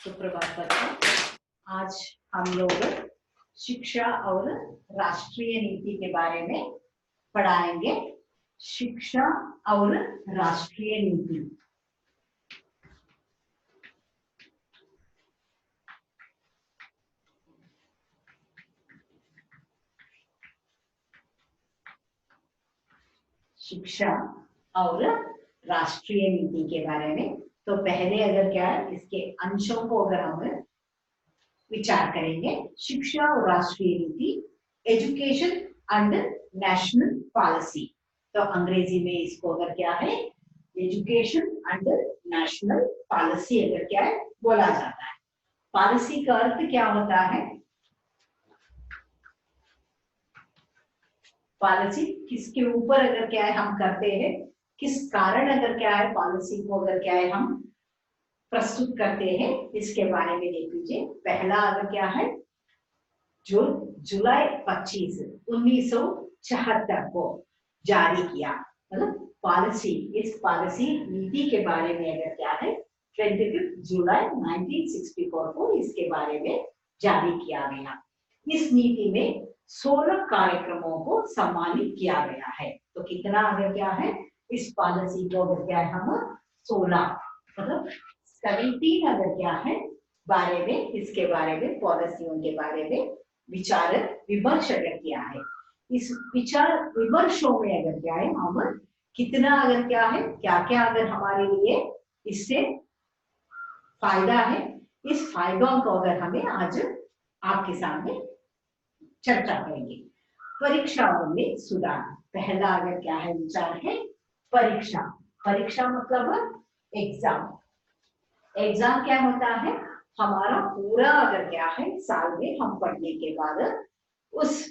सुप्रभात बच्चों। आज हम लोग शिक्षा और राष्ट्रीय नीति के बारे में पढ़ाएंगे। शिक्षा और राष्ट्रीय नीति। शिक्षा और राष्ट्रीय नीति के बारे में तो पहले अगर क्या है इसके अंशों को अगर हम विचार करेंगे। शिक्षा और राष्ट्रीय नीति, एजुकेशन एंड नेशनल पॉलिसी। तो अंग्रेजी में इसको अगर क्या है एजुकेशन एंड नेशनल पॉलिसी अगर क्या है बोला जाता है। पॉलिसी का अर्थ क्या होता है? पॉलिसी किसके ऊपर अगर क्या है हम करते हैं, किस कारण अगर क्या है पॉलिसी को अगर क्या है हम प्रस्तुत करते हैं, इसके बारे में देख लीजिए। पहला अगर क्या है जो जुलाई 25 1976 को जारी किया, मतलब पॉलिसी, इस पॉलिसी नीति के बारे में अगर क्या है 25 जुलाई 1964 को इसके बारे में जारी किया गया। इस नीति में 16 कार्यक्रमों को सम्मानित किया गया है। तो कितना अगर क्या है इस पॉलिसी को अगर क्या है हम 16 मतलब 17 अगर क्या है बारे में, इसके बारे में पॉलिसियों के बारे में विचार विमर्श अगर किया है। इस विचार विमर्शों में अगर क्या है हम कितना अगर क्या है क्या क्या अगर हमारे लिए इससे फायदा है, इस फायदों को अगर हमें आज आपके सामने चर्चा करेंगे। परीक्षाओं में सुधार। पहला अगर क्या है विचार है परीक्षा। परीक्षा मतलब एग्जाम। एग्जाम क्या होता है? हमारा पूरा अगर क्या है साल में हम पढ़ने के बाद उस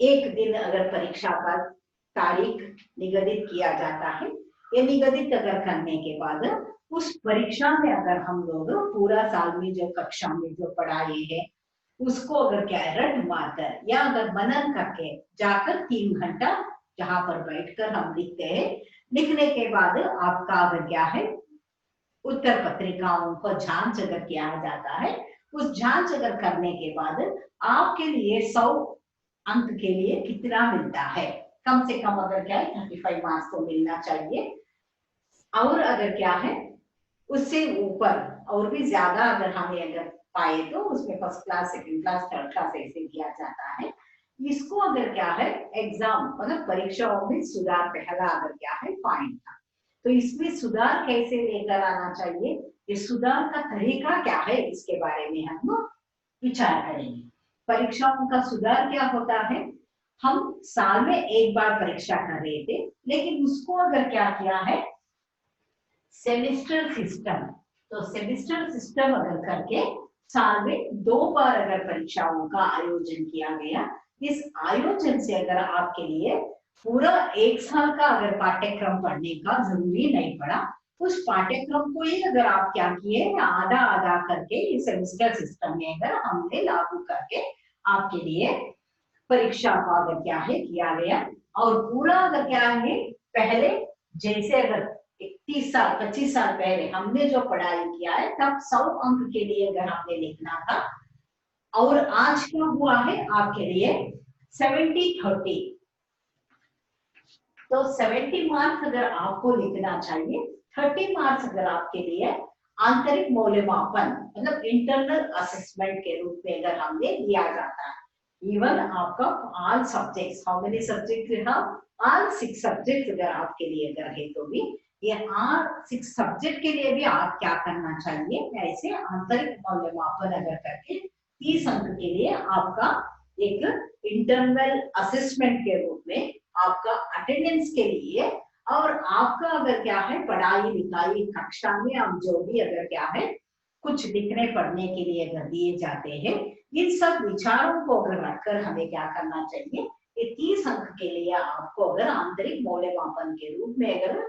एक दिन अगर परीक्षा का तारीख निगदित किया जाता है। ये निगदित अगर करने के बाद उस परीक्षा में अगर हम लोग पूरा साल में जो कक्षा में जो पढ़ाए हैं उसको अगर क्या है रट मारकर या अगर मनन करके जाकर 3 घंटा जहां पर बैठकर हम लिखते हैं, लिखने के बाद आपका अगर क्या है उत्तर पत्रिकाओं को जांच अगर किया जाता है। उस जांच अगर करने के बाद आपके लिए 100 अंक के लिए कितना मिलता है? कम से कम अगर क्या है 35 मार्क्स को मिलना चाहिए, और अगर क्या है उससे ऊपर और भी ज्यादा अगर हमें अगर पाए तो उसमें first class, second class, third class ऐसे किया जाता है। इसको अगर क्या है एग्जाम मतलब परीक्षाओं में सुधार पहला अगर क्या है पॉइंट था। तो इसमें सुधार कैसे लेकर आना चाहिए, ये सुधार का तरीका क्या है, इसके बारे में हम विचार करेंगे। परीक्षाओं का सुधार क्या होता है? हम साल में एक बार परीक्षा कर रहे थे, लेकिन उसको अगर क्या किया है सेमेस्टर सिस्टम। तो सेमेस्टर सिस्टम अगर करके साल में 2 बार अगर परीक्षाओं का आयोजन किया गया। इस आयोजन से अगर आपके लिए पूरा 1 साल का अगर पाठ्यक्रम पढ़ने का जरूरी नहीं पड़ा, उस पाठ्यक्रम को ही अगर आप क्या किए आधा आधा करके इस सेमेस्टर सिस्टम में अगर हमने लागू करके आपके लिए परीक्षा का अगर क्या है किया गया। और पूरा अगर क्या है पहले जैसे अगर 30 साल 25 साल पहले हमने जो पढ़ाई किया है तब 100 अंक के लिए अगर हमने लिखना था, और आज क्या हुआ है आपके लिए 70-30। तो 70 मार्क्स अगर आपको लिखना चाहिए, 30 मार्क्स अगर आपके लिए आंतरिक मूल्यमापन मतलब इंटरनल असेसमेंट के रूप में अगर हमने दिया जाता है। इवन आपका all subjects, how many subjects you have? All 6 subjects अगर आपके लिए अगर है तो भी ये 6 सब्जेक्ट के लिए भी आप क्या करना चाहिए, ऐसे आंतरिक मूल्यमापन अगर करके 30 अंक के लिए आपका एक इंटरनल असेसमेंट के रूप में आपका अटेंडेंस के लिए, और आपका अगर क्या है पढ़ाई लिखाई कक्षा में हम जो भी अगर क्या है कुछ लिखने पढ़ने के लिए अगर दिए जाते हैं, इन सब विचारों को अगर रखकर हमें क्या करना चाहिए, ये 30 अंक के लिए आपको अगर आंतरिक मूल्यमापन के रूप में अगर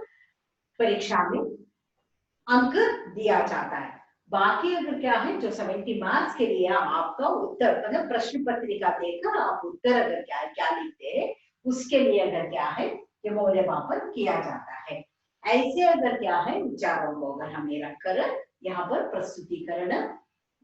परीक्षा में अंक दिया जाता है। बाकी अगर क्या है जो 70 मार्क्स के लिए आपका उत्तर मतलब प्रश्न पत्रिका देकर आप उत्तर अगर क्या है क्या लिखते हैं, उसके लिए अगर क्या है ये मूल्यमापन किया जाता है। ऐसे अगर क्या है विचारों को अगर हमें रखकर यहाँ पर प्रस्तुतिकरण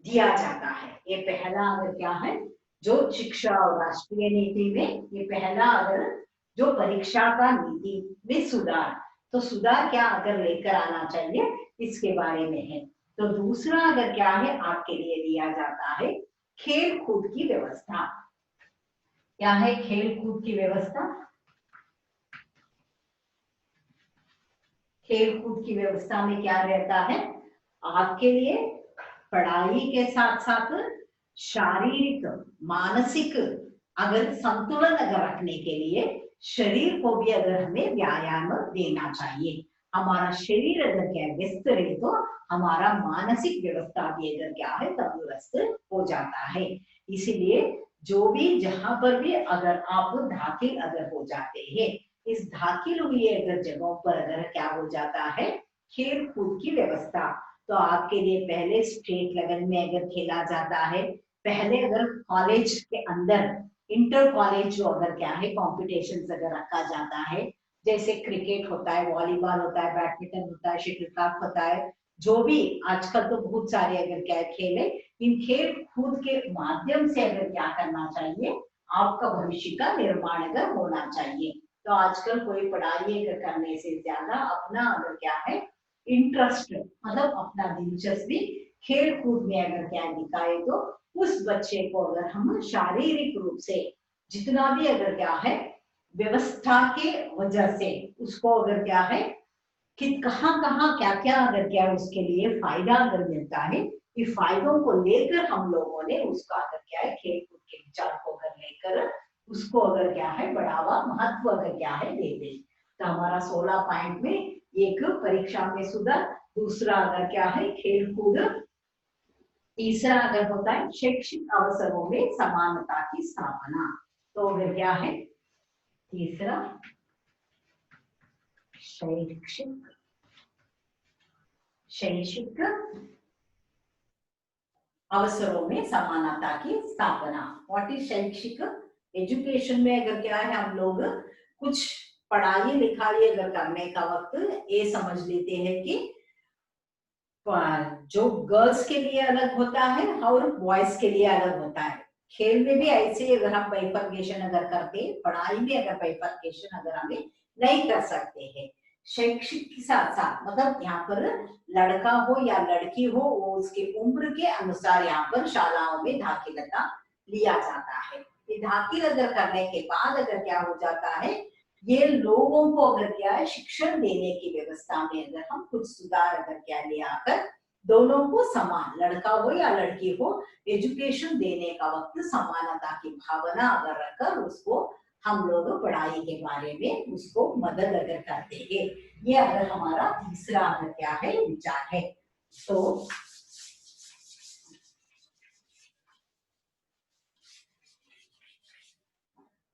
दिया जाता है। ये पहला अगर क्या है जो शिक्षा और राष्ट्रीय नीति में, ये पहला अगर जो परीक्षा का नीति में सुधार, तो सुधार क्या अगर लेकर आना चाहिए इसके बारे में है। तो दूसरा अगर क्या है आपके लिए दिया जाता है खेल कूद की व्यवस्था। क्या है खेल कूद की व्यवस्था? खेल कूद की व्यवस्था में क्या रहता है आपके लिए? पढ़ाई के साथ साथ शारीरिक मानसिक अगर संतुलन अगर रखने के लिए शरीर को भी अगर हमें व्यायाम देना चाहिए। हमारा शरीर अगर क्या व्यस्त रहे तो हमारा मानसिक व्यवस्था भी अगर क्या है तंदुरुस्त हो जाता है। इसीलिए जो भी जहां पर भी अगर आप दाखिल अगर हो जाते हैं, इस दाखिल हुई अगर जगहों पर अगर क्या हो जाता है खेल कूद की व्यवस्था, तो आपके लिए पहले स्टेट लेवल में अगर खेला जाता है, पहले अगर कॉलेज के अंदर इंटर कॉलेज जो अगर क्या है कॉम्पिटिशन अगर रखा जाता है, जैसे क्रिकेट होता है, वॉलीबॉल होता है, बैडमिंटन होता है, शटलकॉक होता है, जो भी आजकल तो बहुत सारे अगर क्या है खेल है, इन खेल कूद के माध्यम से अगर क्या करना चाहिए आपका भविष्य का निर्माण अगर होना चाहिए। तो आजकल कोई पढ़ाई अगर करने से ज्यादा अपना अगर क्या है इंटरेस्ट मतलब अपना दिलचस्पी खेल कूद में अगर क्या दिखाए, तो उस बच्चे को अगर हम शारीरिक रूप से जितना भी अगर क्या है व्यवस्था के वजह से उसको अगर क्या है कि कहाँ कहाँ क्या क्या अगर क्या उसके लिए फायदा अगर मिलता है, ये फायदों को लेकर हम लोगों ने उसका अगर क्या है खेल कूद के विचार को अगर लेकर उसको अगर क्या है बढ़ावा महत्व अगर क्या है देते। तो हमारा 16 पॉइंट में एक परीक्षा में सुधार, दूसरा अगर क्या है खेल कूद, तीसरा अगर होता है शैक्षिक अवसरों में समानता की स्थापना। तो अगर क्या है तीसरा शैक्षिक अवसरों में समानता की स्थापना। व्हाट इज शैक्षिक? एजुकेशन में अगर क्या है हम लोग कुछ पढ़ाई लिखाई अगर करने का वक्त ये समझ लेते हैं कि जो गर्ल्स के लिए अलग होता है और बॉयज के लिए अलग होता है। खेल में भी ऐसे अगर हम बाइफर्केशन अगर करते, पढ़ाई में अगर बाइफर्केशन अगर हमें नहीं कर सकते हैं। शैक्षिक के साथ साथ मतलब यहाँ पर लड़का हो या लड़की हो, वो उसकी उम्र के अनुसार यहाँ पर शालाओं में दाखिला लिया जाता है। ये दाखिल अगर करने के बाद अगर क्या हो जाता है, ये लोगों को अगर क्या है शिक्षण देने की व्यवस्था में अगर हम कुछ सुधार अगर क्या ले आकर दोनों को समान, लड़का हो या लड़की हो, एजुकेशन देने का वक्त समानता की भावना अगर रखकर उसको हम लोग पढ़ाई के बारे में उसको मदद अगर करते हैं। ये अगर हमारा तीसरा अगर क्या है विचार है। तो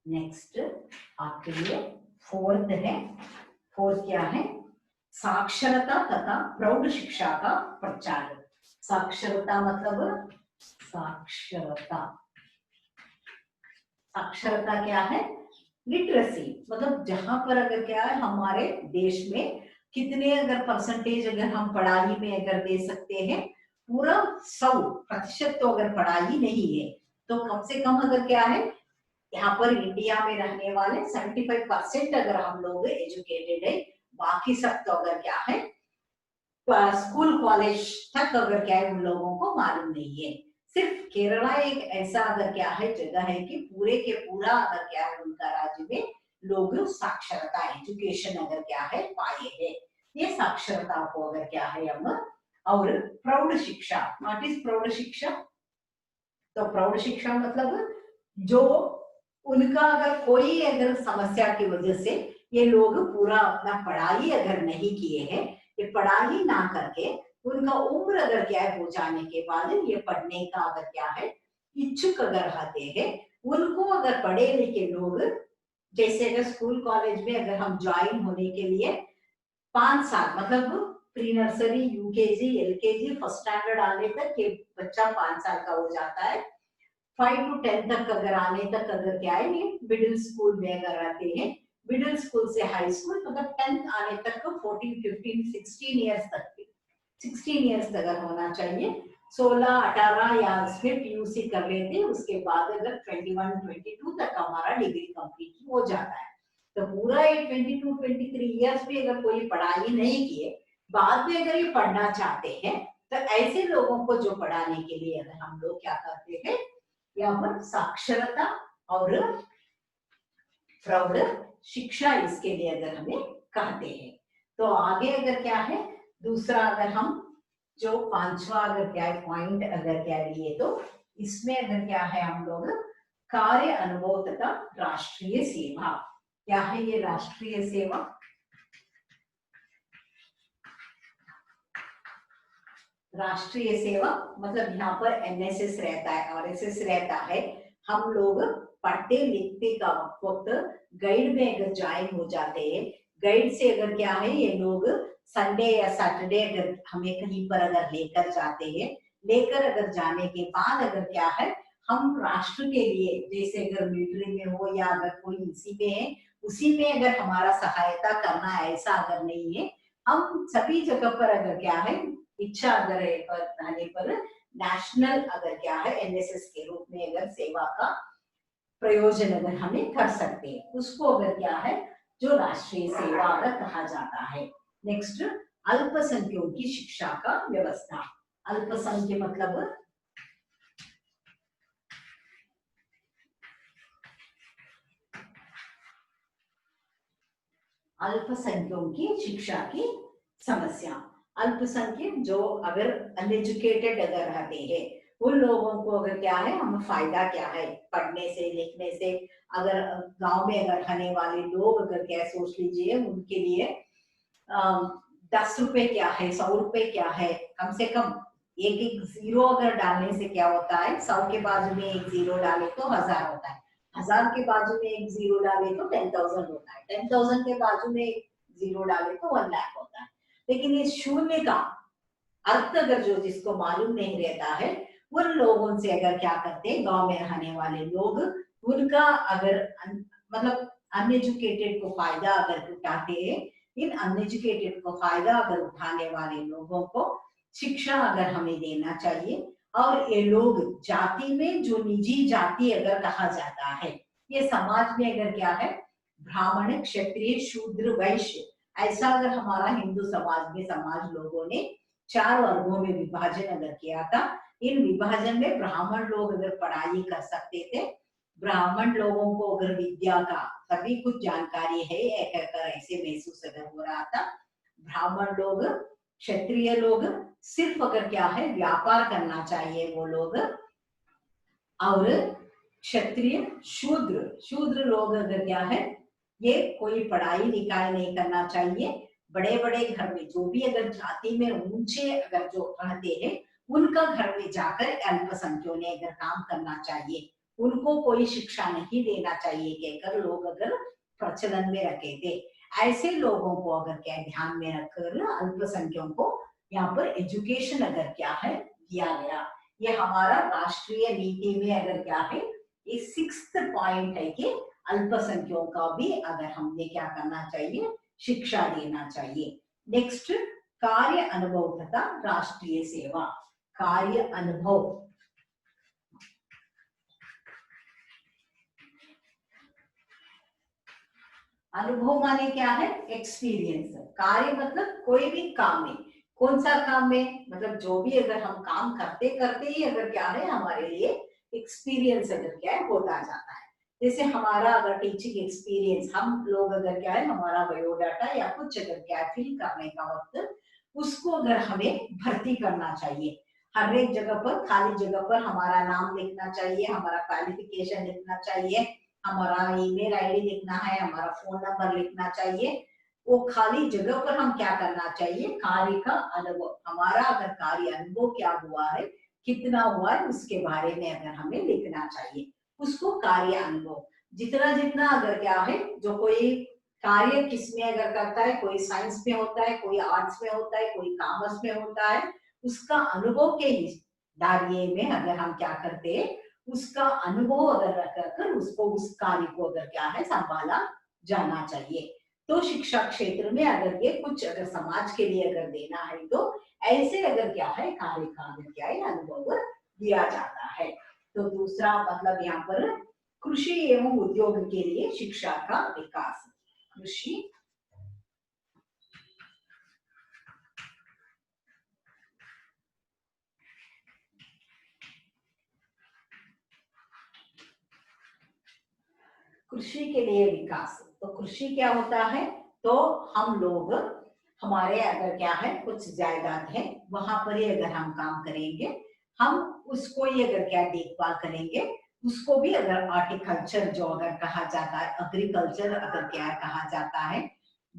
नेक्स्ट आपके लिए फोर्थ है। फोर्थ क्या है? साक्षरता तथा प्रौढ़ शिक्षा का प्रचार। साक्षरता मतलब साक्षरता, साक्षरता क्या है? लिटरेसी, मतलब जहां पर अगर क्या है हमारे देश में कितने अगर परसेंटेज अगर हम पढ़ाई में अगर दे सकते हैं, पूरा 100% तो अगर पढ़ाई नहीं है, तो कम से कम अगर क्या है यहाँ पर इंडिया में रहने वाले 75% अगर हम लोग एजुकेटेड है, बाकी सब तो अगर क्या है स्कूल कॉलेज तक अगर क्या है उन लोगों को मालूम नहीं है। सिर्फ केरला एक ऐसा अगर क्या है जगह है कि पूरे के पूरा अगर क्या है उनका राज्य में लोग साक्षरता एजुकेशन अगर क्या है पाए हैं। ये साक्षरता को अगर क्या है हम, और प्रौढ़ शिक्षा, व्हाट इज प्रौढ़ शिक्षा? तो प्रौढ़ शिक्षा मतलब जो उनका अगर कोई अगर समस्या की वजह से ये लोग पूरा अपना पढ़ाई अगर नहीं किए हैं, ये पढ़ाई ना करके उनका उम्र अगर क्या है हो जाने के बाद ये पढ़ने का अगर क्या है इच्छुक अगर रहते हैं, उनको अगर पढ़े लिखे लोग, जैसे अगर स्कूल कॉलेज में अगर हम ज्वाइन होने के लिए 5 साल मतलब pre nursery, UKG, LKG, first standard आने तक ये बच्चा 5 साल का हो जाता है। 5 to 10 तक अगर आने तक अगर क्या है ये मिडिल स्कूल में अगर आते हैं, मिडिल स्कूल से हाई स्कूल मतलब 10th आने तक 14, 15, 16 ईयर्स तक 16 ईयर्स अगर होना चाहिए, 16-18 या उसमें पीयूसी कर लेते, उसके बाद अगर 21-22 तक हमारा डिग्री कंप्लीट हो जाता है। तो पूरा ये 22-23 ईयर्स भी अगर कोई पढ़ाई नहीं किए, बाद में अगर ये पढ़ना चाहते हैं, तो ऐसे लोगों को जो पढ़ाने के लिए अगर हम लोग क्या करते हैं, यहाँ पर साक्षरता और प्रौढ़ शिक्षा इसके लिए अगर हमें कहते हैं। तो आगे अगर क्या है, दूसरा अगर हम जो पांचवा अगर क्या है पॉइंट अगर क्या लिए, तो इसमें अगर क्या है हम लोग कार्य अनुभव तथा राष्ट्रीय सेवा। क्या है ये राष्ट्रीय सेवा? राष्ट्रीय सेवा मतलब यहाँ पर एनएसएस रहता है, आरएसएस रहता है। हम लोग पढ़ते लिखते का वक्त गाइड में अगर ज्वाइन हो जाते हैं, गाइड से अगर क्या है ये लोग संडे या सैटरडे अगर हमें कहीं पर अगर लेकर जाते हैं, लेकर अगर जाने के बाद अगर क्या है हम राष्ट्र के लिए, जैसे अगर मिलिट्री में हो या अगर कोई इसी में है, उसी में अगर हमारा सहायता करना है, ऐसा अगर नहीं है, हम सभी जगह पर अगर क्या है इच्छा अगर रहने पर नेशनल अगर क्या है एनएसएस के रूप में अगर सेवा का प्रयोजन अगर हमें कर सकते हैं, उसको अगर क्या है जो राष्ट्रीय सेवा अगर कहा जाता है। नेक्स्ट, अल्पसंख्यकों की शिक्षा का व्यवस्था। अल्पसंख्यक मतलब अल्पसंख्यकों की शिक्षा की समस्या। अल्पसंख्यक जो अगर अनएजुकेटेड अगर रहते हैं, उन लोगों को अगर क्या है हमें फायदा क्या है पढ़ने से लिखने से। अगर गांव में अगर रहने वाले लोग अगर क्या सोच लीजिए, उनके लिए 10 रुपए क्या है, 100 रुपए क्या है, कम से कम एक एक जीरो अगर डालने से क्या होता है, 100 के बाजू में एक जीरो डाले तो 1000 होता है, 1000 के बाजू में एक जीरो डाले तो 10,000 होता है, 10,000 के बाजू में एक जीरो डाले तो 1 लाख होता है। लेकिन इस शून्य का अर्थ अगर जो जिसको मालूम नहीं रहता है, उन लोगों से अगर क्या करते हैं गांव में रहने वाले लोग, उनका अगर मतलब अनएजुकेटेड को फायदा अगर उठाते हैं, इन अनएजुकेटेड को फायदा अगर उठाने वाले लोगों को शिक्षा अगर हमें देना चाहिए। और ये लोग जाति में जो निजी जाति अगर कहा जाता है, ये समाज में अगर क्या है ब्राह्मण क्षत्रिय शूद्र वैश्य, ऐसा अगर हमारा हिंदू समाज में समाज लोगों ने 4 वर्गों में विभाजन अगर किया था। इन विभाजन में ब्राह्मण लोग अगर पढ़ाई कर सकते थे, ब्राह्मण लोगों को अगर विद्या का सभी कुछ जानकारी है ऐसे महसूस अगर हो रहा था। ब्राह्मण लोग क्षत्रिय लोग सिर्फ अगर क्या है व्यापार करना चाहिए वो लोग, और क्षत्रिय शूद्र शूद्र लोग अगर क्या है ये कोई पढ़ाई लिखाई नहीं करना चाहिए। बड़े बड़े घर में जो भी अगर जाति में ऊंचे अगर जो रहते हैं, उनका घर में जाकर अल्पसंख्यकों ने अगर काम करना चाहिए, उनको कोई शिक्षा नहीं देना चाहिए कहकर लोग अगर प्रचलन में रखे थे। ऐसे लोगों को अगर क्या ध्यान में रखकर अल्पसंख्यकों को यहाँ पर एजुकेशन अगर क्या है दिया गया। ये हमारा राष्ट्रीय नीति में अगर क्या है ये 6th पॉइंट है कि अल्पसंख्यकों का भी अगर हमने क्या करना चाहिए शिक्षा देना चाहिए। नेक्स्ट, कार्य अनुभव तथा राष्ट्रीय सेवा। कार्य अनुभव अनुभव माने क्या है एक्सपीरियंस। कार्य मतलब कोई भी काम है, कौन सा काम है मतलब जो भी अगर हम काम करते करते ही अगर क्या है हमारे लिए एक्सपीरियंस अगर क्या है होता जाता है। जैसे हमारा अगर टीचिंग एक्सपीरियंस, हम लोग अगर क्या है हमारा बायोडाटा या कुछ अगर क्या फिल करने का वक्त, उसको अगर हमें भर्ती करना चाहिए। हर एक जगह पर खाली जगह पर हमारा नाम लिखना चाहिए, हमारा क्वालिफिकेशन लिखना चाहिए, हमारा ईमेल आईडी लिखना है, हमारा फोन नंबर लिखना चाहिए। वो खाली जगह पर हम क्या करना चाहिए कार्य का अनुभव, हमारा अगर कार्य अनुभव क्या हुआ है कितना हुआ है उसके बारे में अगर हमें लिखना चाहिए, उसको कार्य अनुभव। जितना जितना अगर क्या है जो कोई कार्य किसमें अगर करता है, कोई साइंस में होता है, कोई आर्ट्स में होता है, कोई कॉमर्स में होता है, उसका अनुभव के दायरे में अगर हम क्या करते हैं उसका अनुभव अगर रखकर उसको उस कार्य को अगर क्या है संभाला जाना चाहिए। तो शिक्षा क्षेत्र में अगर ये कुछ अगर समाज के लिए अगर देना है तो ऐसे अगर क्या है कार्य का अगर क्या है अनुभव दिया जाता है। तो दूसरा मतलब यहाँ पर कृषि एवं उद्योग के लिए शिक्षा का विकास। कृषि कृषि के लिए विकास। तो कृषि क्या होता है, तो हम लोग हमारे अगर क्या है कुछ जायदाद है वहां पर ही अगर हम काम करेंगे, हम उसको ही अगर क्या देखभाल करेंगे, उसको भी अगर हॉर्टिकल्चर जो अगर कहा जाता है, एग्रीकल्चर अगर क्या कहा जाता है,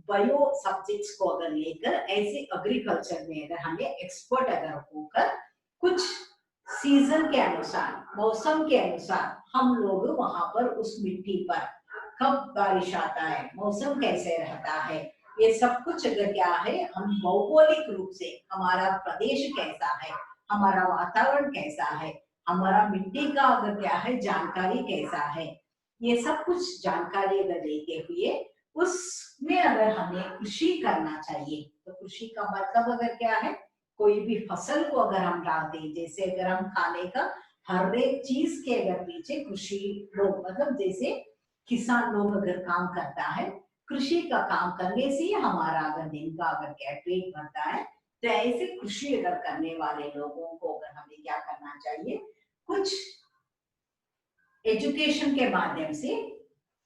बायो सब्जेक्ट्स को अगर लेकर ऐसे एग्रीकल्चर में अगर हमें एक्सपर्ट अगर होकर कुछ सीजन के अनुसार, मौसम के अनुसार हम लोग वहां पर उस मिट्टी पर कब बारिश आता है, मौसम कैसे रहता है, ये सब कुछ अगर क्या है हम भौगोलिक रूप से हमारा प्रदेश कैसा है, हमारा वातावरण कैसा है, हमारा मिट्टी का अगर क्या है जानकारी कैसा है, ये सब कुछ जानकारी अगर लेते हुए उसमें अगर हमें कृषि करना चाहिए। तो कृषि का मतलब अगर क्या है, कोई भी फसल को अगर हम डालते हैं, जैसे अगर हम खाने का हर एक चीज के अगर पीछे कृषि लोग मतलब जैसे किसान लोग अगर काम करता है, कृषि का काम करने से हमारा अगर दिन का अगर क्या पेट भरता है, तो ऐसे कृषि अगर करने वाले लोगों को अगर हमें क्या करना चाहिए, कुछ एजुकेशन के माध्यम से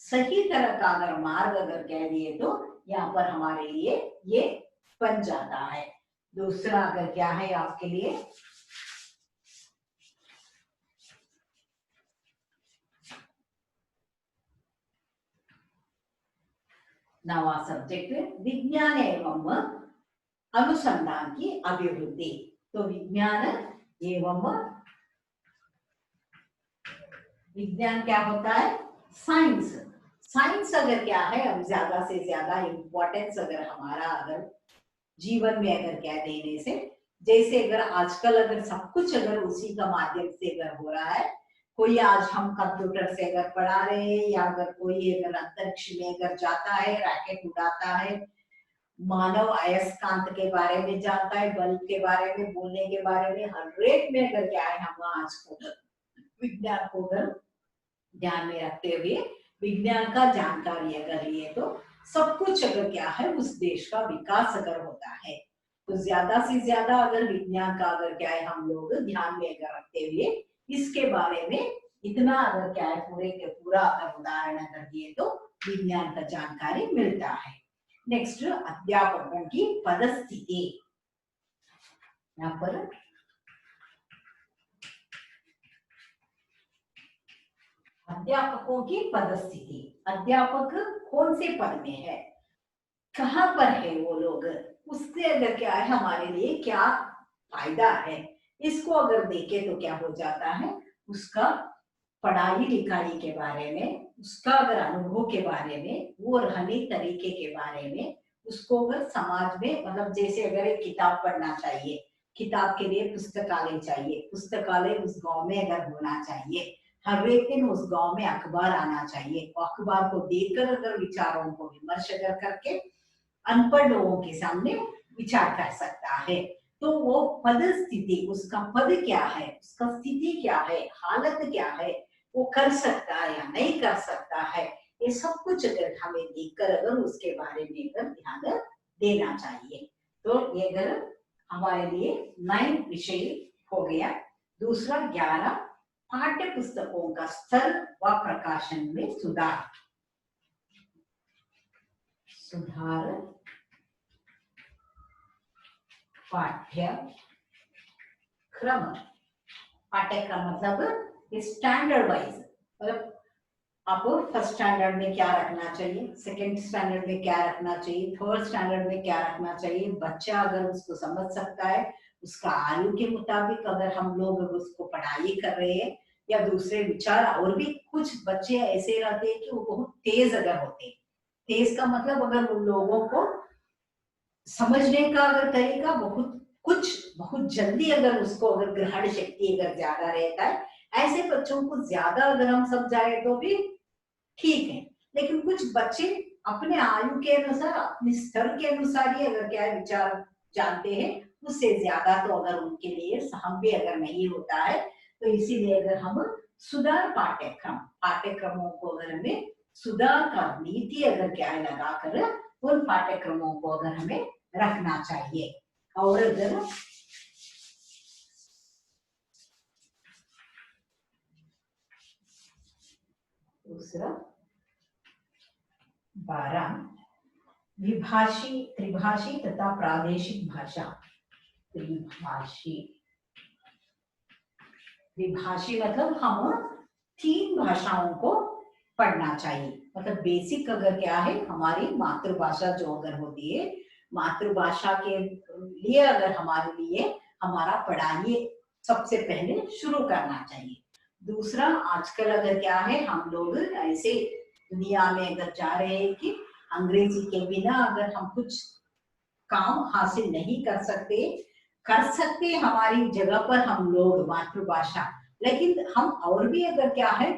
सही तरह का अगर मार्ग अगर कह दिए तो यहाँ पर हमारे लिए ये बन जाता है। दूसरा अगर क्या है आपके लिए, नवा सब्जेक्ट विज्ञान एवं अनुसंधान की अभिवृद्धि। तो विज्ञान एवं विज्ञान क्या होता है, साइंस। साइंस अगर क्या है अब ज्यादा से ज्यादा इम्पोर्टेंस अगर हमारा अगर जीवन में अगर क्या देने से, जैसे अगर आजकल अगर सब कुछ अगर उसी का माध्यम से अगर हो रहा है, कोई आज हम कंप्यूटर से अगर पढ़ा रहे हैं या अगर कोई अगर अंतरिक्ष में अगर जाता है, रॉकेट उड़ाता है, मानव अयस्कांत के बारे में जानता है, बल्ब के बारे में, बोलने के बारे में, हर एक में अगर क्या है हम आज को विज्ञान को अगर ध्यान में रखते हुए विज्ञान का जानकारी अगर लिए तो सब कुछ अगर क्या है उस देश का विकास अगर होता है। तो ज्यादा से ज्यादा अगर विज्ञान का अगर क्या है हम लोग ध्यान में अगर रखते हुए इसके बारे में इतना अगर क्या है पूरे के पूरा अगर उदाहरण अगर दिए तो विज्ञान का जानकारी मिलता है। नेक्स्ट अध्यापकों की पदस्थिति। यहाँ पर अध्यापकों की पदस्थिति, अध्यापक कौन से पद में है, कहाँ पर है वो लोग, उससे अगर क्या है हमारे लिए क्या फायदा है, इसको अगर देखे तो क्या हो जाता है, उसका पढ़ाई लिखाई के बारे में, उसका अगर अनुभव के बारे में, वो रहने तरीके के बारे में, उसको अगर समाज में मतलब जैसे अगर एक किताब पढ़ना चाहिए, किताब के लिए पुस्तकालय चाहिए, पुस्तकालय उस गांव में अगर होना चाहिए, हर एक दिन उस गांव में अखबार आना चाहिए, और अखबार को देखकर अगर विचारों को विमर्श अगर करके अनपढ़ लोगों के सामने विचार कर सकता है। तो वो पद स्थिति, उसका पद क्या है, उसका स्थिति क्या है, हालत क्या है, वो कर सकता है या नहीं कर सकता है, ये सब कुछ अगर हमें देखकर अगर उसके बारे में अगर ध्यान देना चाहिए। तो ये अगर हमारे लिए 9 विषय हो गया। दूसरा 11 पाठ्य पुस्तकों का स्तर व प्रकाशन में सुधार। सुधार पाठ्यक्रम, पाठ्यक्रम मतलब स्टैंडर्ड वाइज, मतलब आप फर्स्ट स्टैंडर्ड में क्या रखना चाहिए, सेकंड स्टैंडर्ड में क्या रखना चाहिए, थर्ड स्टैंडर्ड में क्या रखना चाहिए, बच्चा अगर उसको समझ सकता है, उसका आयु के मुताबिक अगर हम लोग उसको पढ़ाई कर रहे हैं, या दूसरे विचार, और भी कुछ बच्चे ऐसे रहते हैं कि वो बहुत तेज अगर होते हैं, तेज का मतलब अगर उन लोगों को समझने का अगर तरीका बहुत जल्दी अगर उसको अगर ग्रहण शक्ति अगर ज्यादा रहता है, ऐसे बच्चों को ज्यादा अगर हम समझाए तो भी ठीक है। लेकिन कुछ बच्चे अपने आयु के अनुसार, अपने स्तर के अनुसार ही अगर क्या है विचार जानते हैं, उससे ज्यादा तो अगर उनके लिए सहम्य अगर नहीं होता है, तो इसीलिए अगर हम सुधार पाठ्यक्रमों को अगर हमें सुधार का नीति अगर क्या है लगाकर उन पाठ्यक्रमों को अगर हमें रखना चाहिए। और अगर दूसरा 12 त्रिभाषी तथा प्रादेशिक भाषा। त्रिभाषी मतलब हम 3 भाषाओं को पढ़ना चाहिए। मतलब बेसिक अगर क्या है, हमारी मातृभाषा जो अगर होती है, मातृभाषा के लिए अगर हमारे लिए हमारा पढ़ाई सबसे पहले शुरू करना चाहिए। दूसरा, आजकल अगर क्या है, हम लोग ऐसे दुनिया में अगर जा रहे हैं कि अंग्रेजी के बिना अगर हम कुछ काम हासिल नहीं कर सकते हमारी जगह पर हम लोग मातृभाषा, लेकिन हम और भी अगर क्या है,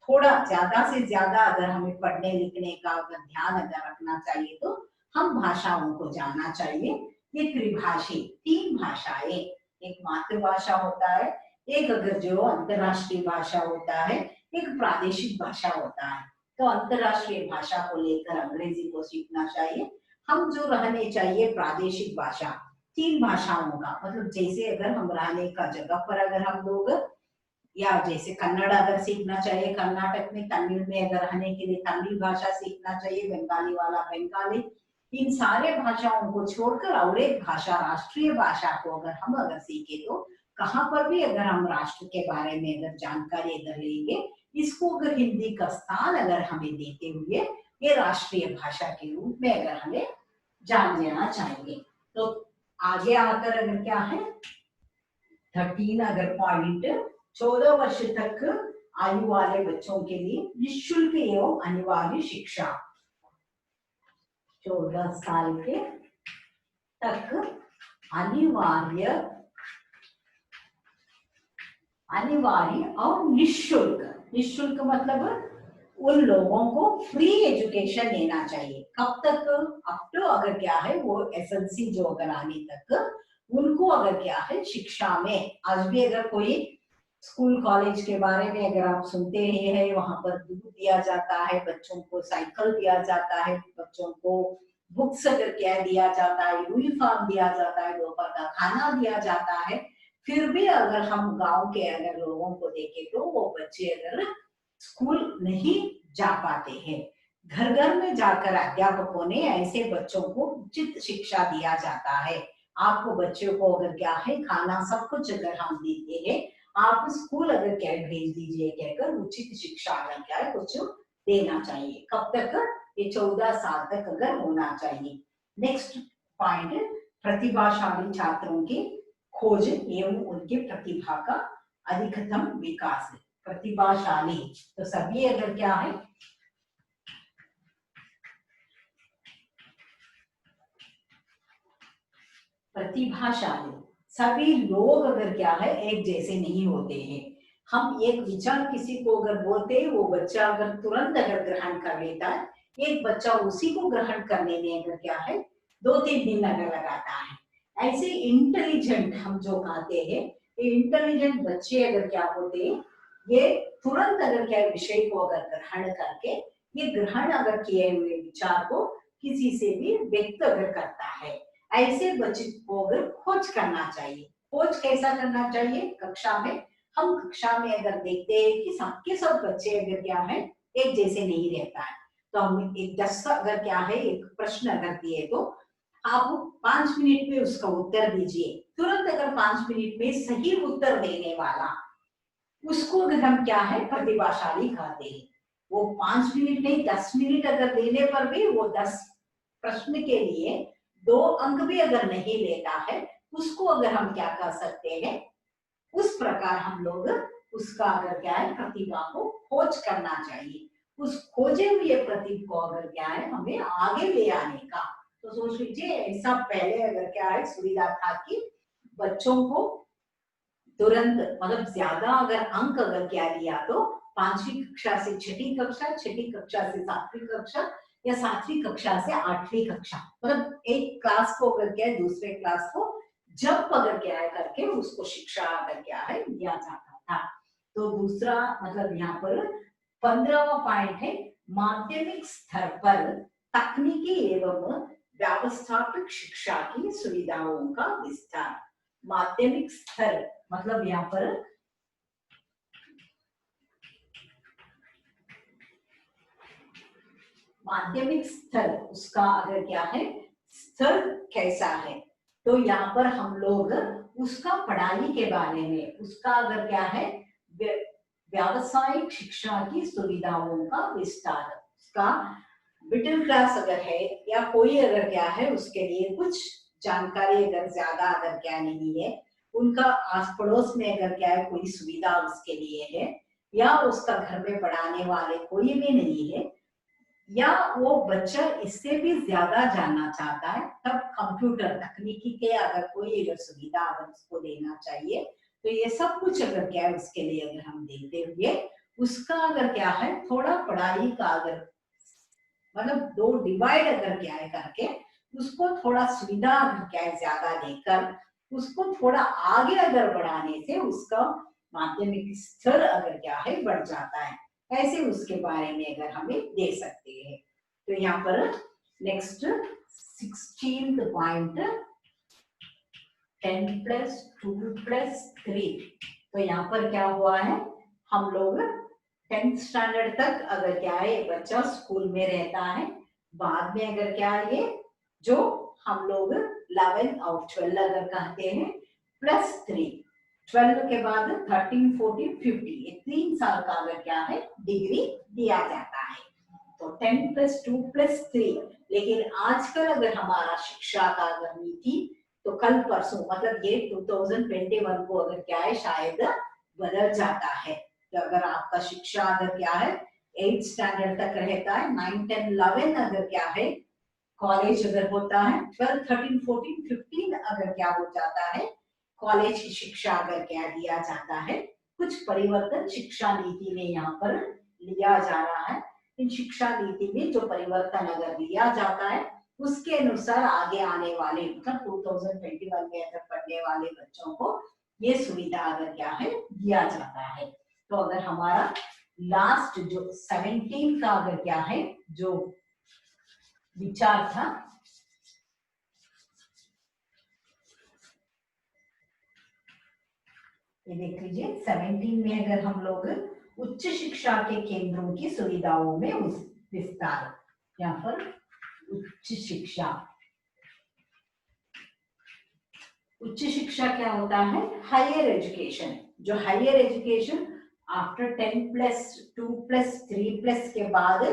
थोड़ा ज्यादा से ज्यादा अगर हमें पढ़ने लिखने का अगर ध्यान अगर रखना चाहिए, तो हम भाषाओं को जानना चाहिए। ये त्रिभाषी 3 भाषाएं, एक मातृभाषा होता है, एक अगर जो अंतरराष्ट्रीय भाषा होता है, एक प्रादेशिक भाषा होता है। तो अंतरराष्ट्रीय भाषा को लेकर अंग्रेजी को सीखना चाहिए। हम जो रहने चाहिए प्रादेशिक भाषा, 3 भाषाओं का मतलब जैसे अगर हम रहने का जगह पर अगर हम लोग, या जैसे कन्नड़ अगर सीखना चाहिए, कर्नाटक में तमिल में अगर रहने के लिए तमिल भाषा सीखना चाहिए, बंगाली वाला बंगाली, इन सारे भाषाओं को छोड़कर और एक भाषा राष्ट्रीय भाषा को अगर हम अगर सीखे, तो कहाँ पर भी अगर हम राष्ट्र के बारे में अगर जानकारी अगर लेंगे, इसको अगर हिंदी का स्थान अगर हमें देते हुए ये राष्ट्रीय भाषा के रूप में अगर हमें जान लेना चाहिए। तो आगे आकर अगर क्या है 13 अगर पॉइंट, 14 वर्ष तक आयु वाले बच्चों के लिए निःशुल्क एवं अनिवार्य शिक्षा। 14 साल के तक अनिवार्य और निःशुल्क मतलब उन लोगों को फ्री एजुकेशन लेना चाहिए। कब तक? अप टू अगर क्या है वो एसएलसी जो अगर आने तक उनको अगर क्या है शिक्षा में, आज भी अगर कोई स्कूल कॉलेज के बारे में अगर आप सुनते ही है, वहां पर दूध दिया जाता है, बच्चों को साइकिल दिया जाता है, बच्चों को बुक्स अगर क्या दिया जाता है, यूनिफॉर्म दिया जाता है, दोपहर का खाना दिया जाता है। फिर भी अगर हम गांव के अगर लोगों को देखें, तो वो बच्चे अगर स्कूल नहीं जा पाते हैं। घर घर में जाकर अध्यापकों ने ऐसे बच्चों को उचित शिक्षा दिया जाता है। आपको बच्चों को अगर क्या है खाना सब कुछ अगर हम देते हैं, आप स्कूल अगर क्या भेज दीजिए कहकर उचित शिक्षा अगर क्या है कुछ देना चाहिए। कब तक? ये 14 साल तक अगर होना चाहिए। नेक्स्ट पॉइंट, प्रतिभाशाली छात्रों की खोज एवं उनकी प्रतिभा का अधिकतम विकास। प्रतिभाशाली तो सभी अगर क्या है प्रतिभाशाली, सभी लोग अगर क्या है एक जैसे नहीं होते हैं। हम एक विचार किसी को अगर बोलते हैं, वो बच्चा अगर तुरंत अगर ग्रहण कर लेता है, एक बच्चा उसी को ग्रहण करने में अगर क्या है 2-3 दिन अगर लगाता है। ऐसे इंटेलिजेंट हम जो कहते हैं, ये इंटेलिजेंट बच्चे अगर क्या होते हैं, ये तुरंत अगर क्या विषय को अगर ग्रहण करके, ये ग्रहण अगर किए हुए विचार को किसी से भी व्यक्त अगर करता है। ऐसे बच्चे को अगर खोज करना चाहिए। खोज कैसा करना चाहिए? कक्षा में, हम कक्षा में अगर देखते हैं कि सबके सब बच्चे अगर क्या है एक जैसे नहीं रहता है, तो हम एक 10 अगर क्या है एक प्रश्न अगर दिए, तो आप 5 मिनट में उसका उत्तर दीजिए। तुरंत अगर 5 मिनट में सही उत्तर देने वाला, उसको अगर हम क्या है प्रतिभाशाली कहते हैं। वो 5 मिनट नहीं 10 मिनट अगर देने पर भी वो 10 प्रश्न के लिए 2 अंक भी अगर नहीं लेता है, उसको अगर हम क्या कर सकते हैं, उस प्रकार हम लोग उसका अगर क्या है प्रतिभा को खोज करना चाहिए। उस खोजे हुए प्रतिभा को अगर क्या है हमें आगे ले आने का, तो सोच लीजिए ऐसा पहले अगर क्या है सुविधा था कि बच्चों को तुरंत मतलब ज्यादा अगर अंक अगर क्या लिया, तो 5वीं कक्षा से 6ठी कक्षा, 6ठी कक्षा से 7वीं कक्षा, या 7वीं कक्षा से 8वीं कक्षा, मतलब एक क्लास को अगर क्या है दूसरे क्लास को जब अगर क्या है करके उसको शिक्षा अगर क्या है दिया जाता था। तो दूसरा मतलब यहाँ पर 15वां पॉइंट है माध्यमिक स्तर पर तकनीकी एवं व्यावसायिक शिक्षा की सुविधाओं का विस्तार। माध्यमिक स्तर मतलब यहाँ पर माध्यमिक स्तर उसका अगर क्या है स्तर कैसा है, तो यहाँ पर हम लोग उसका पढ़ाई के बारे में उसका अगर क्या है व्यावसायिक शिक्षा की सुविधाओं का विस्तार। उसका मिडिल क्लास अगर है या कोई अगर क्या है उसके लिए कुछ जानकारी अगर ज्यादा अगर क्या नहीं है, उनका आस पड़ोस में अगर क्या है कोई सुविधा उसके लिए है, या उसका घर में पढ़ाने वाले कोई भी नहीं है, या वो बच्चा इससे भी ज्यादा जानना चाहता है, तब कंप्यूटर तकनीकी के अगर कोई अगर सुविधा अगर उसको देना चाहिए, तो ये सब कुछ अगर क्या है उसके लिए अगर हम देते हुए उसका अगर क्या है थोड़ा पढ़ाई का अगर मतलब दो डिवाइड अगर क्या है करके उसको थोड़ा सुविधा अगर क्या है ज्यादा देकर उसको थोड़ा आगे अगर बढ़ाने से उसका माध्यमिक स्तर अगर क्या है बढ़ जाता है। ऐसे उसके बारे में अगर हमें दे सकते हैं। तो यहाँ पर नेक्स्ट 16th पॉइंट 10+2+3। तो यहाँ पर क्या हुआ है, हम लोग 10th स्टैंडर्ड तक अगर क्या है बच्चा स्कूल में रहता है, बाद में अगर क्या है ये जो हम लोग 11 और 12 अगर कहते हैं +3, 12 के बाद 13, 14, 15 ये 3 साल का अगर क्या है डिग्री दिया जाता है। तो 10+2+3। लेकिन आजकल अगर हमारा शिक्षा का अगर नीति तो कल परसों मतलब ये 2021 को अगर क्या है शायद बदल जाता है। तो अगर आपका शिक्षा अगर क्या है 8th स्टैंडर्ड तक रहता है, 9, 10, 11 अगर क्या है कॉलेज अगर होता है, 12, 13, 14, 15 अगर क्या हो जाता है कॉलेज की शिक्षा अगर क्या दिया जाता है। कुछ परिवर्तन शिक्षा नीति में यहाँ पर लिया जा रहा है। इन शिक्षा नीति में जो परिवर्तन अगर लिया जाता है उसके अनुसार आगे आने वाले मतलब 2021 में अगर पढ़ने वाले बच्चों को ये सुविधा अगर क्या है दिया जाता है। तो अगर हमारा लास्ट जो 17 का अगर क्या है जो विचार था, ये देख लीजिए 17 में अगर हम लोग उच्च शिक्षा के केंद्रों की सुविधाओं में विस्तार, यहाँ पर उच्च शिक्षा। उच्च शिक्षा क्या होता है, हायर एजुकेशन। जो हायर एजुकेशन आफ्टर 10+2+3+ के बाद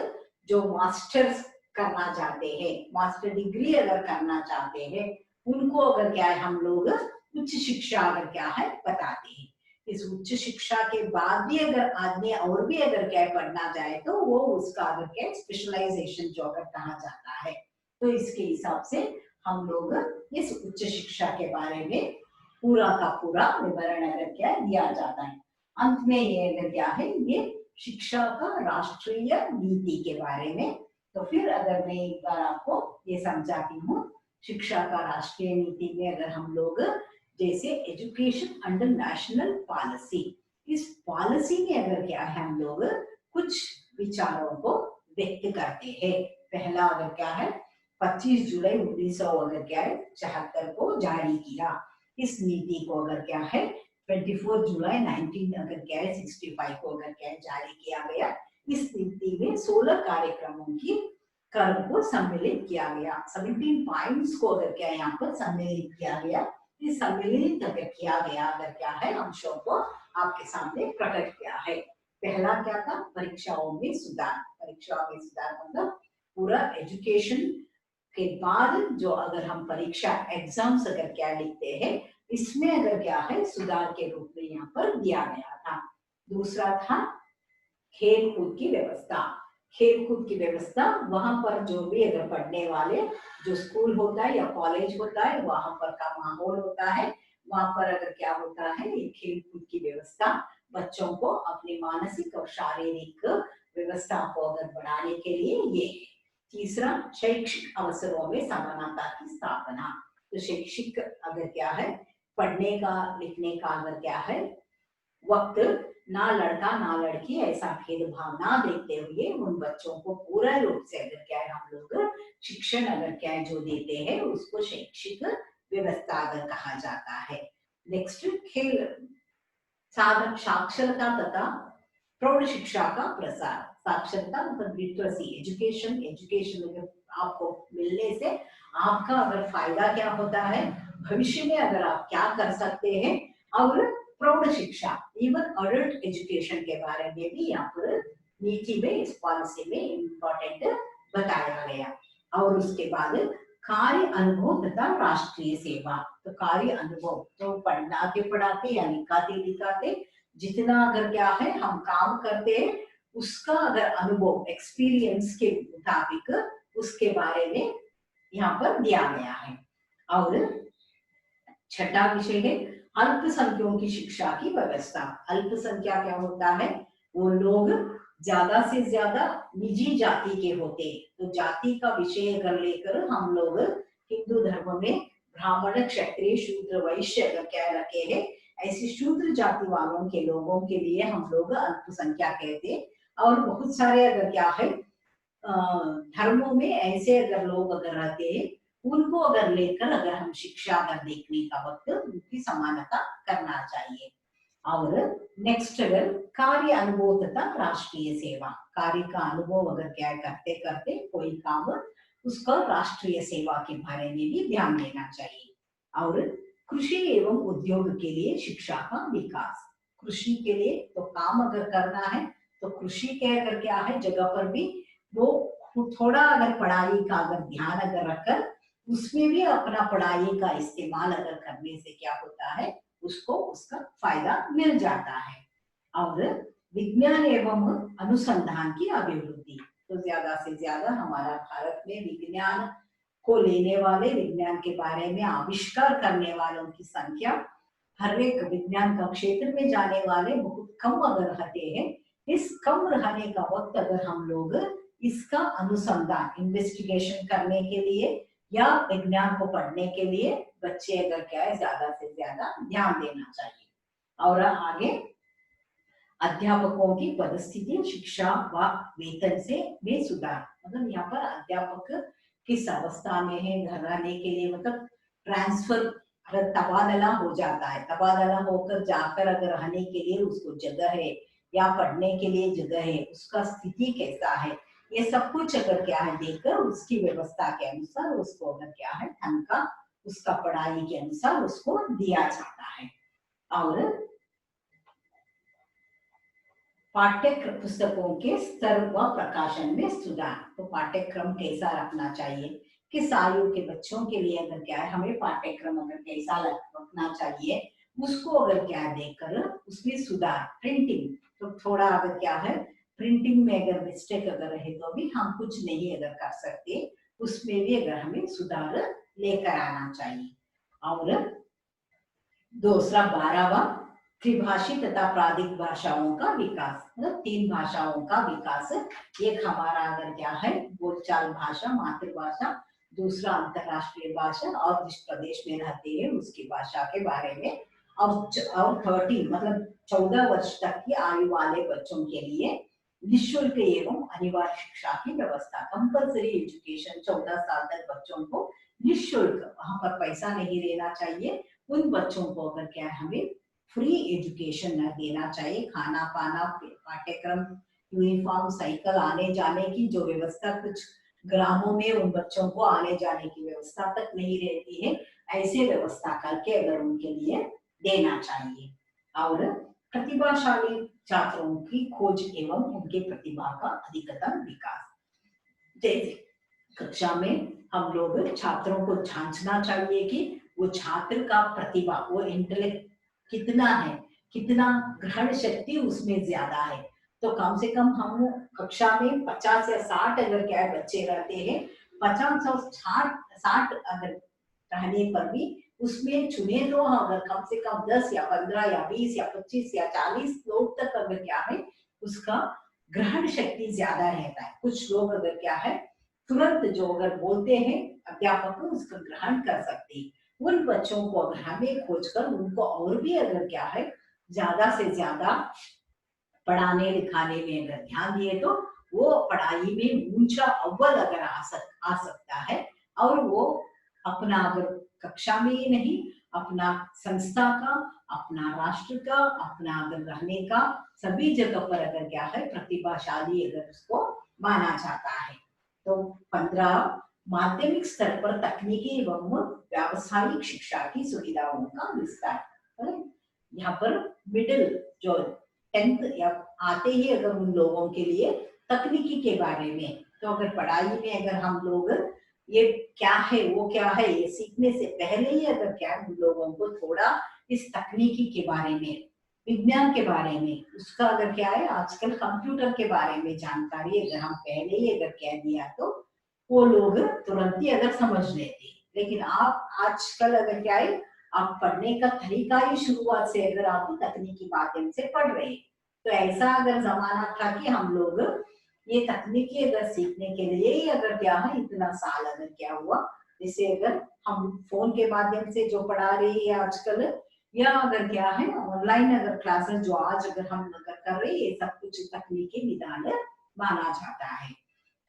जो मास्टर्स करना चाहते हैं, मास्टर डिग्री अगर करना चाहते हैं, उनको अगर क्या है हम लोग उच्च शिक्षा अगर क्या है बताते हैं। इस उच्च शिक्षा के बाद भी अगर आदमी और भी अगर क्या पढ़ना चाहे तो वो उसका अगर क्या स्पेशलाइजेशन जो अगर कहा जाता है। तो इसके हिसाब से हम लोग इस उच्च शिक्षा के बारे में पूरा का पूरा विवरण अगर क्या दिया जाता है। अंत में ये अगर क्या है ये शिक्षा का राष्ट्रीय नीति के बारे में। तो फिर अगर मैं एक बार आपको ये समझाती हूँ, शिक्षा का राष्ट्रीय नीति में अगर हम लोग जैसे एजुकेशन अंडर नेशनल पॉलिसी, इस पॉलिसी में अगर क्या है हम लोग कुछ विचारों को व्यक्त करते हैं। पहला अगर क्या है 25 जुलाई 1974 को जारी किया। इस नीति को अगर क्या है 24 जुलाई 19 अगर क्या है 65 को अगर क्या है जारी किया गया। इस नीति में 16 कार्यक्रमों की कर्म को सम्मिलित किया गया। 17 पॉइंट्स को अगर क्या यहाँ पर सम्मिलित किया गया। इस सम्मिलित अगर किया गया अगर क्या है अंशों को आपके सामने प्रकट किया है। पहला क्या था, परीक्षाओं में सुधार। परीक्षाओं में सुधार मतलब पूरा एजुकेशन के बाद जो अगर हम परीक्षा एग्जाम्स अगर क्या लिखते हैं इसमें अगर क्या है सुधार के रूप में यहाँ पर दिया गया था। दूसरा था खेल कूद की व्यवस्था। खेल कूद की व्यवस्था वहां पर जो भी अगर पढ़ने वाले जो स्कूल होता है या कॉलेज होता है वहां पर का माहौल होता है, वहां पर अगर क्या होता है ये खेल कूद की व्यवस्था बच्चों को अपनी मानसिक और शारीरिक व्यवस्था को अगर बढ़ाने के लिए ये है। तीसरा शैक्षिक अवसरों में समानता की स्थापना। तो शैक्षिक अगर क्या है, पढ़ने का लिखने का अगर क्या है वक्त, ना लड़का ना लड़की ऐसा भेदभाव ना देखते हुए उन बच्चों को पूरा रूप से अगर क्या है हम लोग शिक्षण अगर क्या है जो देते हैं उसको शैक्षिक व्यवस्था अगर कहा जाता है। नेक्स्ट, खेल साक्षरता तथा प्रौढ़ शिक्षा का प्रसार। साक्षरता मतलब लिटरेसी, एजुकेशन, एजुकेशन आपको मिलने से आपका अगर फायदा क्या होता है, भविष्य में अगर आप क्या कर सकते हैं, और प्रौढ़ शिक्षा इवन अडल्ट एजुकेशन के बारे में भी यहाँ पर नीति में, इस पॉलिसी में इम्पोर्टेंट बताया गया। और उसके बाद कार्य अनुभव तथा राष्ट्रीय सेवा। तो कार्य अनुभव तो पढ़ाते पढ़ाते या लिखाते लिखाते जितना अगर क्या है हम काम करते हैं उसका अगर अनुभव, एक्सपीरियंस के मुताबिक उसके बारे में यहाँ पर दिया गया है। और छठा विषय है अल्पसंख्यकों की शिक्षा की व्यवस्था। अल्पसंख्यक क्या होता है, वो लोग ज्यादा से ज्यादा निजी जाति के होते, तो जाति का विषय अगर लेकर हम लोग हिंदू धर्म में ब्राह्मण, क्षत्रिय, शूद्र, वैश्य अगर क्या रखे हैं, ऐसे शूद्र जाति वालों के लोगों के लिए हम लोग अल्पसंख्यक कहते। और बहुत सारे अगर क्या है धर्मों में ऐसे अगर लोग अगर रहते हैं उनको अगर लेकर अगर हम शिक्षा अगर देखने का वक्त उनकी समानता करना चाहिए। और नेक्स्ट अगर कार्य अनुभव तथा राष्ट्रीय सेवा। कार्य का अनुभव अगर क्या करते करते कोई काम, उसका राष्ट्रीय सेवा के बारे में भी ध्यान देना चाहिए। और कृषि एवं उद्योग के लिए शिक्षा का विकास। कृषि के लिए तो काम अगर करना है तो कृषि के अगर क्या है जगह पर भी वो थोड़ा अगर पढ़ाई का अगर ध्यान अगर रखकर उसमें भी अपना पढ़ाई का इस्तेमाल अगर करने से क्या होता है, उसको उसका फायदा मिल जाता है। और विज्ञान एवं अनुसंधान की अभिवृद्धि। तो ज्यादा से ज्यादा हमारा भारत में विज्ञान को लेने वाले, विज्ञान के बारे में आविष्कार करने वालों की संख्या, हर एक विज्ञान का क्षेत्र में जाने वाले बहुत कम अगर रहते हैं। इस कम रहने का वक्त अगर हम लोग इसका अनुसंधान, इन्वेस्टिगेशन करने के लिए या विज्ञान को पढ़ने के लिए बच्चे अगर क्या है ज्यादा से ज्यादा ध्यान देना चाहिए। और आगे अध्यापकों की पदस्थिति, शिक्षा व वेतन से में सुधार। मतलब यहाँ पर अध्यापक किस अवस्था में है, घर रहने के लिए मतलब ट्रांसफर अगर तबादला हो जाता है, तबादला होकर जाकर अगर रहने के लिए उसको जगह है या पढ़ने के लिए जगह है, उसका स्थिति कैसा है, ये सब कुछ अगर क्या है देखकर उसकी व्यवस्था के अनुसार उसको अगर क्या है ढंग का उसका पढ़ाई के अनुसार उसको दिया जाता है। और पाठ्य पुस्तकों के स्तर व प्रकाशन में सुधार। तो पाठ्यक्रम कैसा रखना चाहिए, किस आयु के बच्चों के लिए अगर क्या है हमें पाठ्यक्रम अगर कैसा रखना चाहिए, उसको अगर क्या देखकर उसमें सुधार। प्रिंटिंग तो थोड़ा अगर क्या है प्रिंटिंग में अगर मिस्टेक अगर रहे तो भी हम कुछ नहीं अगर कर सकते, उसमें भी अगर हमें सुधार लेकर आना चाहिए। और दूसरा 12वां त्रिभाषी तथा प्रादेशिक भाषाओं का विकास। मतलब 3 भाषाओं का विकास। एक हमारा अगर क्या है बोलचाल भाषा, मातृभाषा, दूसरा अंतरराष्ट्रीय भाषा और जिस प्रदेश में रहते हैं उसकी भाषा के बारे में। और 13 मतलब 14 वर्ष तक की आयु वाले बच्चों के लिए निःशुल्क एवं अनिवार्य शिक्षा की व्यवस्था। कंपल्सरी एजुकेशन 14 साल तक बच्चों को निःशुल्क, वहां पर पैसा नहीं देना चाहिए। उन बच्चों को अगर क्या है हमें फ्री एजुकेशन देना चाहिए। खाना पाना, पाठ्यक्रम, यूनिफॉर्म, साइकिल, आने जाने की जो व्यवस्था कुछ ग्रामों में उन बच्चों को आने जाने की व्यवस्था तक नहीं रहती है, ऐसे व्यवस्था करके अगर उनके लिए देना चाहिए। और प्रतिभाशाली छात्रों की खोज एवं उनके प्रतिभा का अधिकतम विकास। जैसे कक्षा में हम लोग छात्रों को जांचना चाहिए कि वो छात्र का प्रतिभा, वो इंटेलेक्ट कितना है, कितना ग्रहण शक्ति उसमें ज्यादा है। तो कम से कम हम कक्षा में 50 या 60 अगर क्या बच्चे रहते हैं, 50 और 60 अगर रहने पर भी उसमें चुने तो अगर कम से कम 10 या 15 या 20 या 25 या 40 लोग तक अगर क्या है उसका ग्रहण शक्ति ज्यादा रहता है। कुछ लोग अगर क्या है तुरंत जो अगर बोलते हैं अध्यापक उसका ग्रहण कर सकते हैं, उन बच्चों को अगर हमें खोजकर उनको और भी अगर क्या है ज्यादा से ज्यादा पढ़ाने लिखाने में अगर ध्यान दिए तो वो पढ़ाई में ऊंचा अव्वल अगर आ सकता है, और वो अपना अगर कक्षा में ही नहीं, अपना संस्था का, अपना राष्ट्र का, अपना अगर रहने का सभी जगह पर अगर क्या है प्रतिभाशाली अगर उसको माना जाता है। तो 15 माध्यमिक स्तर पर तकनीकी एवं व्यावसायिक शिक्षा की सुविधाओं का विस्तार। यहाँ पर मिडिल जो 10th या आते ही अगर उन लोगों के लिए तकनीकी के बारे में, तो अगर पढ़ाई में अगर हम लोग ये क्या है वो क्या है ये सीखने से पहले ही अगर क्या उन लोगों को थोड़ा इस तकनीकी के बारे में, विज्ञान के बारे में, उसका अगर क्या है आजकल कंप्यूटर के बारे में जानकारी अगर हम पहले ही अगर कह दिया तो वो लोग तुरंत ही अगर समझ लेते। लेकिन आप आजकल अगर क्या है आप पढ़ने का तरीका ही शुरुआत से अगर आप तकनीकी माध्यम से पढ़ रहे हैं, तो ऐसा अगर जमाना था कि हम लोग ये तकनीकी अगर सीखने के लिए ही अगर क्या है इतना साल अगर क्या हुआ, जैसे अगर हम फोन के माध्यम से जो पढ़ा रही है आजकल, या अगर क्या है ऑनलाइन अगर क्लासेस जो आज अगर हम अगर कर रहे हैं, ये सब कुछ तकनीकी निदान माना जाता है।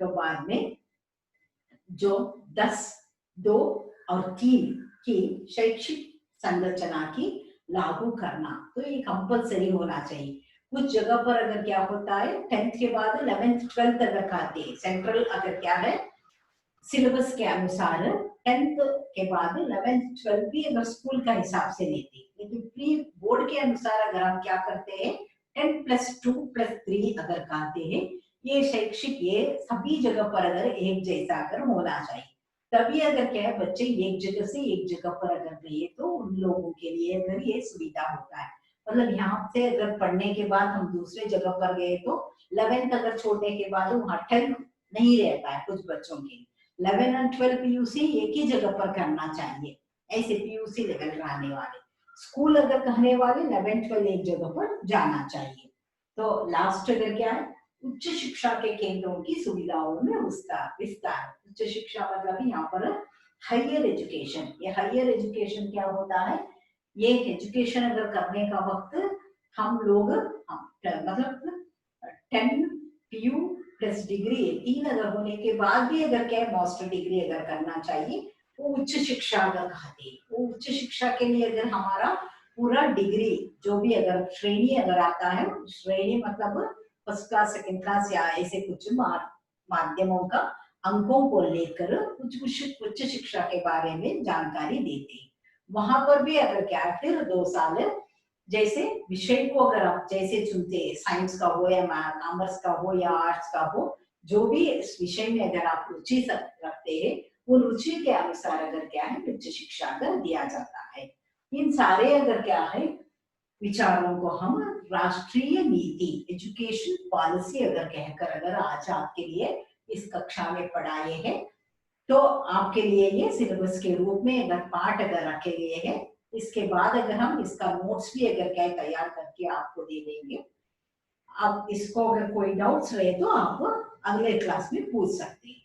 तो बाद में जो 10, 2 और 3 की शैक्षिक संरचना की लागू करना, तो ये कंपलसरी होना चाहिए। कुछ जगह पर अगर क्या होता है 10th के बाद 11th 12th अगर खाते हैं, सेंट्रल अगर क्या है सिलेबस के अनुसार 10th के बाद 11th 12th भी अगर स्कूल का हिसाब से लेते हैं, लेकिन प्री बोर्ड के अनुसार अगर हम क्या करते हैं 10+2+3 अगर कहते हैं, ये शैक्षिक ये सभी जगह पर अगर एक जैसा अगर होना चाहिए, तभी अगर क्या है बच्चे एक जगह से एक जगह पर अगर रहे तो उन लोगों के लिए अगर ये सुविधा होता है। मतलब यहाँ से अगर पढ़ने के बाद हम दूसरे जगह पर गए तो 11th अगर छोड़ने के बाद वहाँ 10th नहीं रहता है कुछ बच्चों के, 11 और 12 पीयूसी एक ही जगह पर करना चाहिए, ऐसे पीयूसी लेवल रहने वाले स्कूल अगर कहने वाले 11 12 एक जगह पर जाना चाहिए। तो लास्ट अगर क्या है उच्च शिक्षा के केंद्रों की सुविधाओं में विस्तार। उच्च शिक्षा मतलब यहाँ पर हायर एजुकेशन। ये हायर एजुकेशन क्या होता है, ये एजुकेशन अगर करने का वक्त हम लोग मतलब 10 पीयू प्लस डिग्री 3 अगर होने के बाद भी अगर क्या मास्टर डिग्री अगर करना चाहिए, वो उच्च शिक्षा अगर कहते हैं। वो उच्च शिक्षा के लिए अगर हमारा पूरा डिग्री जो भी अगर श्रेणी अगर आता है, श्रेणी मतलब फर्स्ट क्लास सेकंड क्लास या ऐसे कुछ माध्यमों का अंकों को लेकर उच्च शिक्षा के बारे में जानकारी देते हैं। वहां पर भी अगर क्या फिर 2 साल जैसे विषय को अगर आप जैसे चुनते हैं, साइंस का हो या कॉमर्स का हो या आर्ट्स का हो, जो भी इस विषय में अगर आप रुचि रखते हैं, वो रुचि के अनुसार अगर क्या है उच्च शिक्षा अगर दिया जाता है। इन सारे अगर क्या है विचारों को हम राष्ट्रीय नीति एजुकेशन पॉलिसी अगर कहकर अगर आज आपके लिए इस कक्षा में पढ़ाए हैं, तो आपके लिए ये सिलेबस के रूप में अगर पाठ अगर रखे गए हैं, इसके बाद अगर हम इसका नोट्स भी अगर क्या तैयार करके आपको दे देंगे। अब इसको अगर कोई डाउट्स रहे तो आप अगले क्लास में पूछ सकते हैं।